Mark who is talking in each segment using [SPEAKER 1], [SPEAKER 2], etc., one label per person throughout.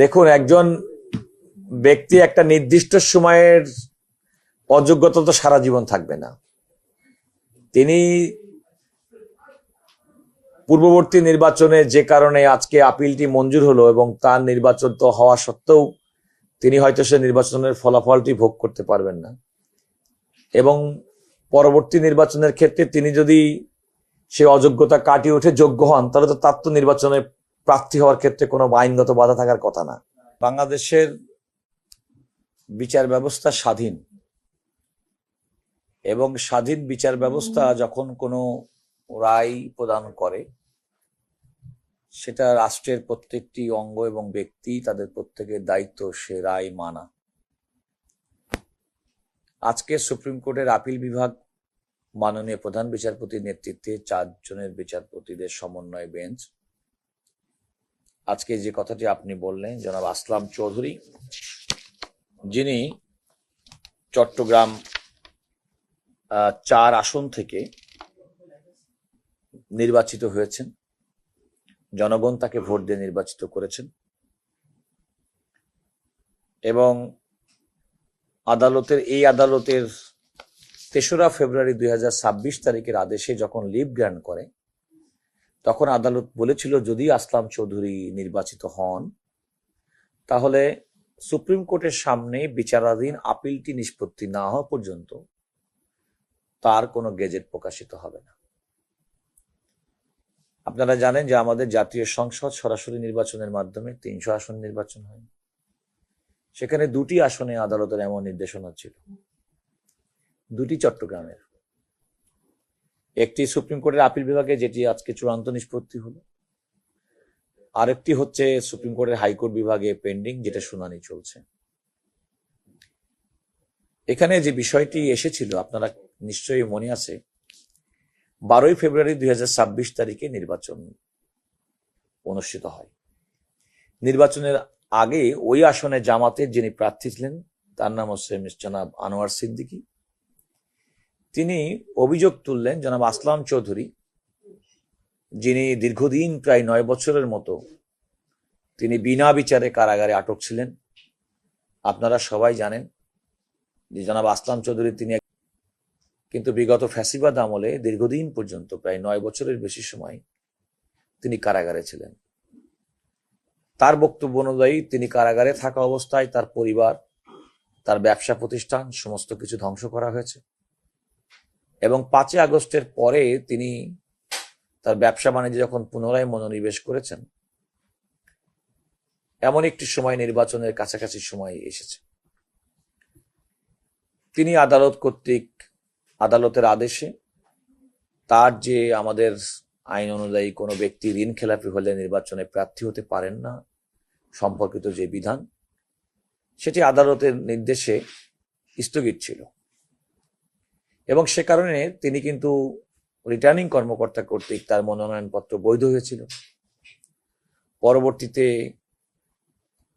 [SPEAKER 1] দেখুন, একজন ব্যক্তি একটা নির্দিষ্ট সময়ের অযোগ্যতা তো সারা জীবন থাকবে না। তিনি পূর্ববর্তী নির্বাচনে যে কারণে আজকে আপিলটি মঞ্জুর হলো এবং তার নির্বাচন তো হওয়া সত্ত্বেও তিনি হয়তো সে নির্বাচনের ফলাফলটি ভোগ করতে পারবেন না, এবং পরবর্তী নির্বাচনের ক্ষেত্রে তিনি যদি সে অযোগ্যতা কাটিয়ে উঠে যোগ্য হন, তাহলে তো তার তো নির্বাচনে প্রার্থী হওয়ার ক্ষেত্রে কোনো আইনগত বাধা থাকার কথা না। বাংলাদেশের বিচার ব্যবস্থা স্বাধীন, এবং স্বাধীন বিচার ব্যবস্থা যখন কোনো রায় প্রদান করে, সেটা রাষ্ট্রের প্রত্যেকটি অঙ্গ এবং ব্যক্তি তাদের প্রত্যেকের দায়িত্ব সে রায় মানা। আজকে সুপ্রিম কোর্টের আপিল বিভাগ মাননীয় প্রধান বিচারপতির নেতৃত্বে 4 জনের বিচারপতিদের সমন্বয় বেঞ্চ আজকে যে কথাটি আপনি বললেন, জনাব আসলাম চৌধুরী, যিনি চট্টগ্রাম 4 আসন থেকে নির্বাচিত হয়েছেন, জনগণ তাকে ভোট দিয়ে নির্বাচিত করেছেন, এবং এই আদালতের 3রা ফেব্রুয়ারি 2026 তারিখের আদেশে যখন লিভ গ্রান্ট করে, তখন আদালত বলেছিল যদি আসলাম চৌধুরী নির্বাচিত হন, তাহলে সুপ্রিম কোর্টের সামনে বিচারাধীন আপিলটি নিষ্পত্তি না হওয়া পর্যন্ত তার কোনো গেজেট প্রকাশিত হবে না। আপনারা জানেন যে আমাদের জাতীয় সংসদ সরাসরি নির্বাচনের মাধ্যমে 300 আসন নির্বাচন হয়। সেখানে 2টি আসনে আদালতের এমন নির্দেশনা ছিল, 2টি চট্টগ্রামের, একটি সুপ্রিম কোর্টের আপিল বিভাগে যেটি আজকে চূড়ান্ত নিষ্পত্তি হলো, আরেকটি হচ্ছে সুপ্রিম কোর্টের হাইকোর্ট বিভাগে পেন্ডিং, যেটা শুনানি চলছে। এখানে যে বিষয়টি এসেছিল আপনারা নিশ্চয়ই মনে আছে, 12 ফেব্রুয়ারি 2026 তারিখে নির্বাচন অনুষ্ঠিত হয়। নির্বাচনের আগে ওই আসনে জামাতের যিনি প্রার্থী ছিলেন, তার নাম হচ্ছে জনাব আনোয়ার সিদ্দিকী, তিনি অভিযোগ তুললেন জনাব আসলাম চৌধুরী, যিনি দীর্ঘদিন প্রায় 9 বছরের মতো তিনি বিনা বিচারে কারাগারে আটক ছিলেন। আপনারা সবাই জানেন যে জনাব আসলাম চৌধুরী তিনি কিন্তু বিগত ফ্যাসিবাদ আমলে দীর্ঘদিন পর্যন্ত প্রায় 9 বছরের বেশি সময় তিনি কারাগারে ছিলেন। তার বক্তব্য অনুযায়ী তিনি কারাগারে থাকা অবস্থায় তার পরিবার, তার ব্যবসা প্রতিষ্ঠান সমস্ত কিছু ধ্বংস করা হয়েছে, এবং 5 আগস্টের পরে তিনি তার ব্যবসা বাণিজ্যে যখন পুনরায় মনোনিবেশ করেছেন, এমন একটি সময় নির্বাচনের কাছাকাছি সময় এসেছে, তিনি আদালত কর্তৃক আদালতের আদেশে তার যে আমাদের আইন অনুযায়ী কোনো ব্যক্তি ঋণ খেলাপি হলে নির্বাচনে প্রার্থী হতে পারেন না সম্পর্কিত যে বিধান, সেটি আদালতের নির্দেশে স্থগিত ছিল, এবং সে কারণে তিনি কিন্তু রিটার্নিং কর্মকর্তা কর্তৃক তার মনোনয়নপত্র বৈধ হয়েছিল। পরবর্তীতে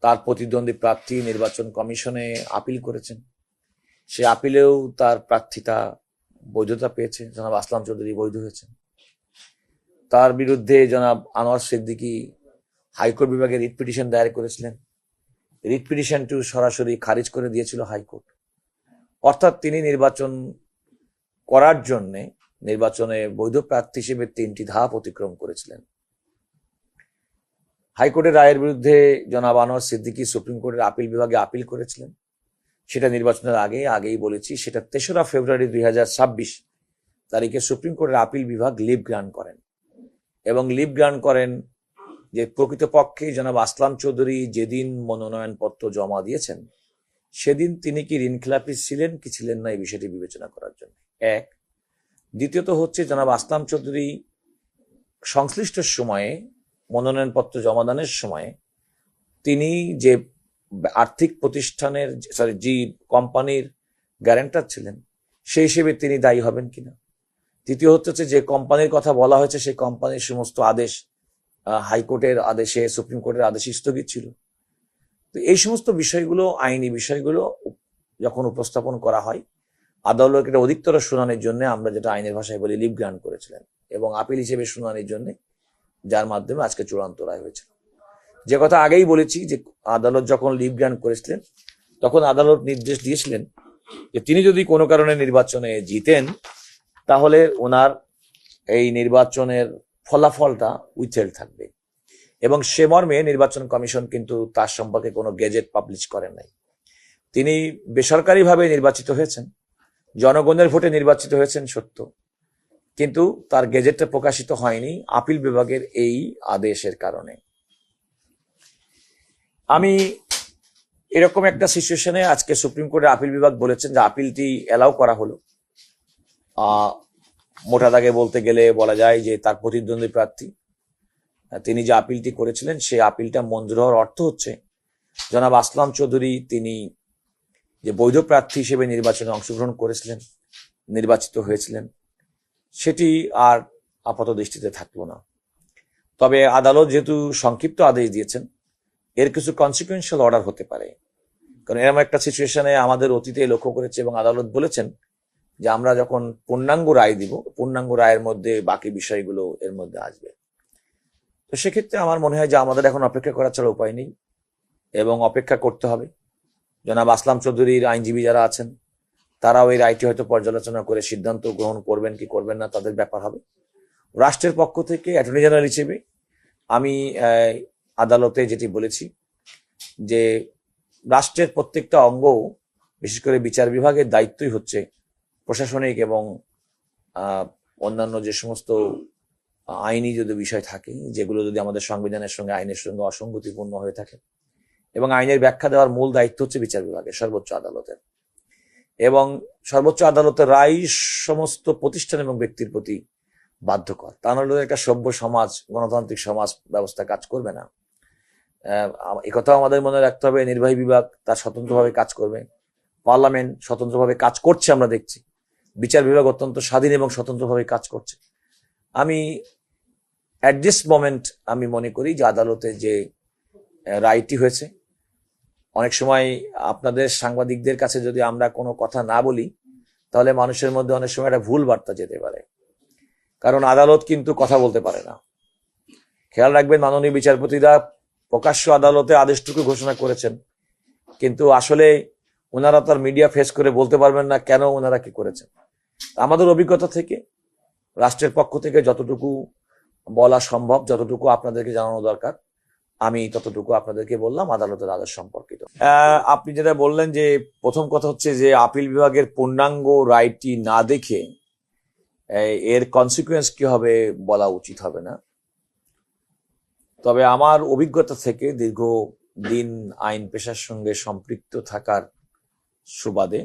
[SPEAKER 1] তার প্রতিদ্বন্দ্বী প্রার্থী নির্বাচন কমিশনে আপিল করেছেন, সে আপিলেও তার প্রার্থিতা বৈধতা পেয়েছে, জনাব আসলাম চৌধুরী বৈধ হয়েছেন। তার বিরুদ্ধে জনাব আনোয়ার সিদ্দিকী হাইকোর্ট বিভাগে রিট পিটিশন দায়ের করেছিলেন, রিট পিটিশনটি সরাসরি খারিজ করে দিয়েছিল হাইকোর্ট। অর্থাৎ তিনি নির্বাচন করার জন্য নির্বাচনে বৈধ প্রার্থী হিসেবে 3টি ধাপ অতিক্রম করেছিলেন। হাইকোর্টের রায়ের বিরুদ্ধে জনাব আনোয়ার সিদ্দিকী সুপ্রিম কোর্টের আপিল বিভাগে আপিল করেছিলেন, সেটা নির্বাচনের আগেই বলেছি, সেটা 3রা ফেব্রুয়ারি 2026 তারিখে সুপ্রিম কোর্টের আপিল বিভাগ লিভ গ্রান্ট করেন, এবং লিভ গ্রান্ট করেন যে প্রকৃতপক্ষে জনাব আসলাম চৌধুরী যেদিন মনোনয়নপত্র জমা দিয়েছেন, সেদিন তিনি কি ঋণখেলাপি ছিলেন কি ছিলেন না এই বিষয়টি বিবেচনা করার জন্য। এক, দ্বিতীয়ত হচ্ছে জনাব আসলাম চৌধুরী সংশ্লিষ্ট সময়ে মনোনয়নপত্র জমাদানের সময়ে তিনি যে আর্থিক প্রতিষ্ঠানের যে কোম্পানির গ্যারান্টার ছিলেন, সেই হিসেবে তিনি দায়ী হবেন কিনা। তৃতীয় হচ্ছে যে কোম্পানির কথা বলা হয়েছে, সেই কোম্পানির সমস্ত আদেশ হাইকোর্টের আদেশে, সুপ্রিম কোর্টের আদেশে স্থগিত ছিল। তো এই সমস্ত বিষয়গুলো, আইনি বিষয়গুলো যখন উপস্থাপন করা হয়, আদালতের অধিকতর শুনানির জন্য আমরা যেটা আইনের ভাষায় বলি লিভ গ্রান্ট করেছিলেন, এবং আপিল হিসেবে শুনানির জন্য, যার মাধ্যমে আজকে চূড়ান্ত রায় হয়েছিল। যে কথা আগেই বলেছি যে আদালত যখন লিভ গ্রান্ট করেছিলেন তখন আদালত নির্দেশ দিয়েছিলেন যে তিনি যদি কোনো কারণে নির্বাচনে জিতেন তাহলে ওনার এই নির্বাচনের ফলাফলটা উইথহেল্ড থাকবে, এবং সে মর্মে নির্বাচন কমিশন কিন্তু তার সম্পর্কে কোনো গেজেট পাবলিশ করেন নাই। তিনি বেসরকারিভাবে নির্বাচিত হয়েছেন, জনগণের ভোটে নির্বাচিত হয়েছেন সত্য, কিন্তু তার গেজেটটা প্রকাশিত হয়নি আপিল বিভাগের এই আদেশের কারণে। আমি এরকম একটা সিচুয়েশনে আজকে সুপ্রিম কোর্টের আপিল বিভাগ বলেছেন যে আপিলটি অ্যালাউ করা হলো। মোটা দাগে বলতে গেলে বলা যায় যে তার প্রতিদ্বন্দ্বী প্রার্থী তিনি যে আপিলটি করেছিলেন সেই আপিলটা মঞ্জুর হওয়ার অর্থ হচ্ছে জনাব আসলাম চৌধুরী তিনি যে বৈধ প্রার্থী হিসেবে নির্বাচনে অংশগ্রহণ করেছিলেন, নির্বাচিত হয়েছিলেন, সেটি আর আপাত দৃষ্টিতে থাকলো না। তবে আদালত যেহেতু সংক্ষিপ্ত আদেশ দিয়েছেন, এর কিছু কনসিকুয়েন্সিয়াল অর্ডার হতে পারে, কারণ এরকম একটা সিচুয়েশনে আমাদের অতীতে লক্ষ্য করেছে এবং আদালত বলেছেন যে আমরা যখন পূর্ণাঙ্গ রায় দিব, পূর্ণাঙ্গ রায়ের মধ্যে বাকি বিষয়গুলো এর মধ্যে আসবে। তো সেক্ষেত্রে আমার মনে হয় যে আমাদের এখন অপেক্ষা করা ছাড়া উপায় নেই এবং অপেক্ষা করতে হবে। জনাব আসলাম চৌধুরীর আইনজীবী যারা আছেন তারাও এই রায়টি হয়তো পর্যালোচনা করে সিদ্ধান্ত গ্রহণ করবেন কি করবেন না তাদের ব্যাপার হবে। রাষ্ট্রের পক্ষ থেকে অ্যাটর্নি জেনারেল হিসেবে আমি আদালতে যেটি বলেছি যে রাষ্ট্রের প্রত্যেকটা অঙ্গ, বিশেষ করে বিচার বিভাগের দায়িত্বই হচ্ছে প্রশাসনিক এবং অন্যান্য যে সমস্ত আইনি যদি বিষয় থাকে যেগুলো যদি আমাদের সংবিধানের সঙ্গে আইনের সঙ্গে অসঙ্গতিপূর্ণ হয়ে থাকে, এবং আইনের ব্যাখ্যা দেওয়ার মূল দায়িত্ব হচ্ছে বিচার বিভাগের, সর্বোচ্চ আদালতের। এবং সর্বোচ্চ আদালতের রায় সমস্ত প্রতিষ্ঠান এবং ব্যক্তির প্রতি বাধ্যকর, তা নাহলে একটা সভ্য সমাজ, গণতান্ত্রিক সমাজ ব্যবস্থা কাজ করবে না। একথাও আমাদের মনে রাখতে হবে, নির্বাহী বিভাগ তার স্বতন্ত্রভাবে কাজ করবে, পার্লামেন্ট স্বতন্ত্রভাবে কাজ করছে আমরা দেখছি, বিচার বিভাগ অত্যন্ত স্বাধীন এবং স্বতন্ত্রভাবে কাজ করছে। আমি অ্যাট দিস মোমেন্ট আমি মনে করি যে আদালতে যে রায়টি হয়েছে, অনেক সময় আপনাদের সাংবাদিকদের কাছে যদি আমরা কোনো কথা না বলি তাহলে মানুষের মধ্যে অনেক সময় একটা ভুল বার্তা যেতে পারে, কারণ আদালত কিন্তু কথা বলতে পারে না। খেয়াল রাখবেন, মাননীয় বিচারপতিরা প্রকাশ্য আদালতে আদেশটুকু ঘোষণা করেছেন, কিন্তু আসলে ওনারা তার মিডিয়া ফেস করে বলতে পারবেন না কেন ওনারা কি করেছেন। আমাদের অভিজ্ঞতা থেকে রাষ্ট্রের পক্ষ থেকে যতটুকু বলা সম্ভব, যতটুকু আপনাদেরকে জানানো দরকার, আমি ততটুকু আপনাদেরকে বললাম আদালতের আদেশ সম্পর্কিত। আপনি যেটা বললেন যে প্রথম কথা হচ্ছে যে আপিল বিভাগের পূর্ণাঙ্গ রায়টি না দেখে এর কনসিকুয়েন্স কি হবে বলা উচিত হবে না। তবে আমার অভিজ্ঞতা থেকে দীর্ঘদিন আইন পেশার সঙ্গে সম্পৃক্ত থাকার সুবাদে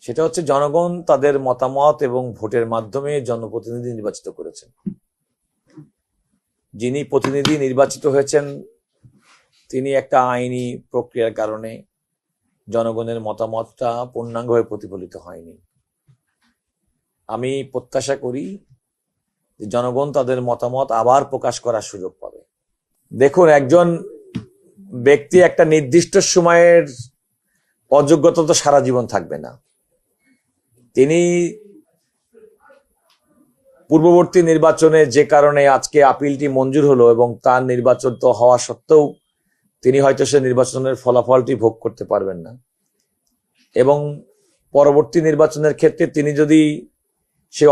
[SPEAKER 1] সেটা হচ্ছে জনগণ তাদের মতামত এবং ভোটের মাধ্যমে জনপ্রতিনিধি নির্বাচিত করেছেন। যিনি প্রতিনিধি নির্বাচিত হয়েছেন তিনি একটা আইনি প্রক্রিয়ার কারণে জনগণের মতামতটা পূর্ণাঙ্গভাবে প্রতিফলিত হয়নি। আমি প্রত্যাশা করি যে জনগণ তাদের মতামত আবার প্রকাশ করার সুযোগ পাবে। দেখুন, একজন ব্যক্তি একটা নির্দিষ্ট সময়ের অযোগ্যতা তো সারা জীবন থাকবে না। তিনি পূর্ববর্তী নির্বাচনে যে কারণে আজকে আপিলটি মঞ্জুর হলো এবং তার নির্বাচন তো হওয়া সত্ত্বেও তিনি হয়তো সে নির্বাচনের ফলাফলটি ভোগ করতে পারবেন না, এবং পরবর্তী নির্বাচনের ক্ষেত্রে তিনি যদি সে